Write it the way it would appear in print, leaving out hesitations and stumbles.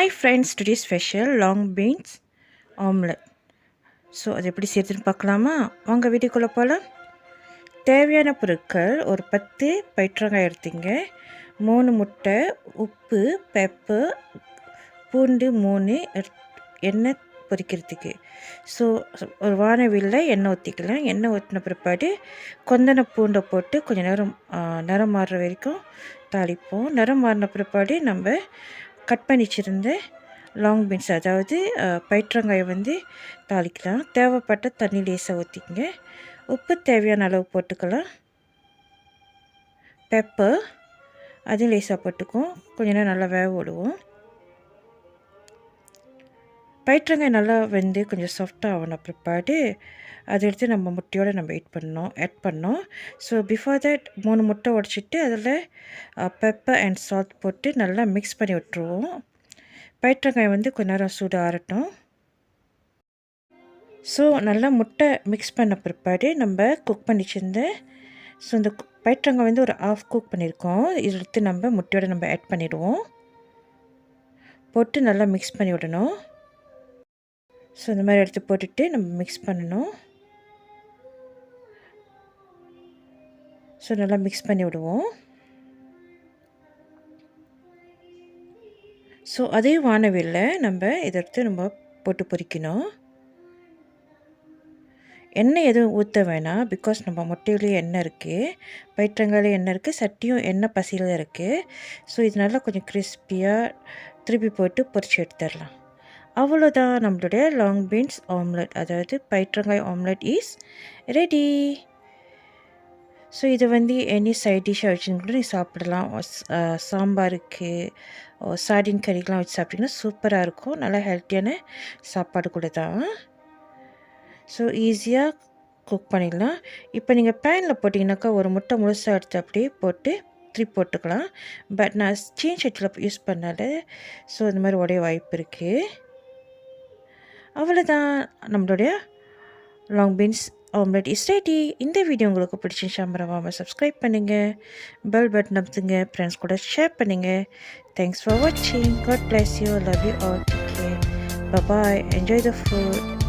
Hi friends, today special long beans omelette. So அது எப்படி செய்யறதுன்னு பார்க்கலாமா? வாங்க வீடியோக்குள்ளே போகலாம். தேவையான பொருட்கள் ஒரு 10 பயிற்றங்காய் எடுத்தீங்க, 3 முட்டை, உப்பு, பெப்பர், பூண்டு 3, எண்ணெய் பொரிக்கிறதுக்கு. ஸோ ஒரு வானவில்ல எண்ணெய் ஊற்றிக்கலாம். எண்ணெய் ஊற்றின பிற்பாடு கொந்தன பூண்டை போட்டு கொஞ்சம் நேரம் நிறம் மாறுற வரைக்கும் தாளிப்போம். நிறம் மாறின பிற்பாடு நம்ம கட் பண்ணி வச்சுருந்த லாங் பீன்ஸ் அதாவது பயிற்றங்காயை தாளிக்கலாம். தேவைப்பட்ட தண்ணி லேசாக ஊற்றிக்கங்க. உப்பு தேவையான அளவு போட்டுக்கலாம். பெப்பர் அதையும் லேசாக போட்டுக்குவோம். கொஞ்ச நேரம் நல்லா வேக விடுவோம். பயிற்றங்காய் நல்லா கொஞ்சம் சாஃப்டாக ஆகின பிற்பாடு அதை எடுத்து நம்ம முட்டையோடு நம்ம ஆட் பண்ணோம். ஸோ பிஃபோர் தட் 3 முட்டை உடச்சிட்டு அதில் பெப்பர் அண்ட் சால்ட் போட்டு நல்லா மிக்ஸ் பண்ணி விட்டுருவோம். பயிற்றங்காய் கொஞ்ச நேரம் சூடு ஆறட்டும். ஸோ நல்லா முட்டை மிக்ஸ் பண்ண பிற்பாடு நம்ம குக் பண்ணிச்சிருந்தேன். ஸோ இந்த பயிற்றங்காய் ஒரு ஆஃப் குக் பண்ணியிருக்கோம். இதை எடுத்து நம்ம முட்டையோடு நம்ம ஆட் பண்ணிடுவோம். போட்டு நல்லா மிக்ஸ் பண்ணி விடணும். ஸோ இந்த மாதிரி எடுத்து போட்டுட்டு நம்ம மிக்ஸ் பண்ணணும். ஸோ நல்லா மிக்ஸ் பண்ணி விடுவோம். ஸோ அதே வானவில்லை நம்ம இதை எடுத்து நம்ம போட்டு பொரிக்கணும். எண்ணெய் எதுவும் ஊற்ற வேணாம், பிகாஸ் நம்ம முட்டையிலேயே எண்ணெய் இருக்குது, பயிற்றங்காயிலே எண்ணெய் இருக்குது, சட்டியும் எண்ணெய் பசியில் இருக்குது. ஸோ இது நல்லா கொஞ்சம் கிறிஸ்பியாக திருப்பி போட்டு பொரிச்சு எடுத்துடலாம். அவ்வளோதான், நம்மளுடைய லாங் பீன்ஸ் ஆம்லெட் அதாவது பயிற்றங்காய் ஆம்லெட் இஸ் ரெடி. ஸோ இதை எனி சைட் டிஷ்ஷாக வச்சுன்னு கூட நீங்கள் சாப்பிடலாம். சாம்பாருக்கு சார்டின் கறிக்கெலாம் வச்சு சாப்பிட்டிங்கன்னா சூப்பராக இருக்கும். நல்லா ஹெல்த்தியான சாப்பாடு கூட தான். ஸோ ஈஸியாக குக் பண்ணிடலாம். இப்போ நீங்கள் பேனில் போட்டிங்கனாக்கா ஒரு முட்டை முழுசாக எடுத்து அப்படியே போட்டு திருப்பி போட்டுக்கலாம். பட் நான் ஸ்டீல் சட்டியில் யூஸ் பண்ணால ஸோ இந்த மாதிரி உடைய வாய்ப்பு இருக்குது. அவ்வளோதான், நம்மளுடைய long beans omelette is ready. இந்த வீடியோ உங்களுக்கு பிடிச்சிருந்துச்சா மறக்காம சப்ஸ்கிரைப் பண்ணுங்கள், பெல் பட்டன் அமுத்துங்க, ஃப்ரெண்ட்ஸ் கூட ஷேர் பண்ணுங்கள். தேங்க்ஸ் ஃபார் வாட்சிங். God bless you, love you all. Take care, bye bye, enjoy the food.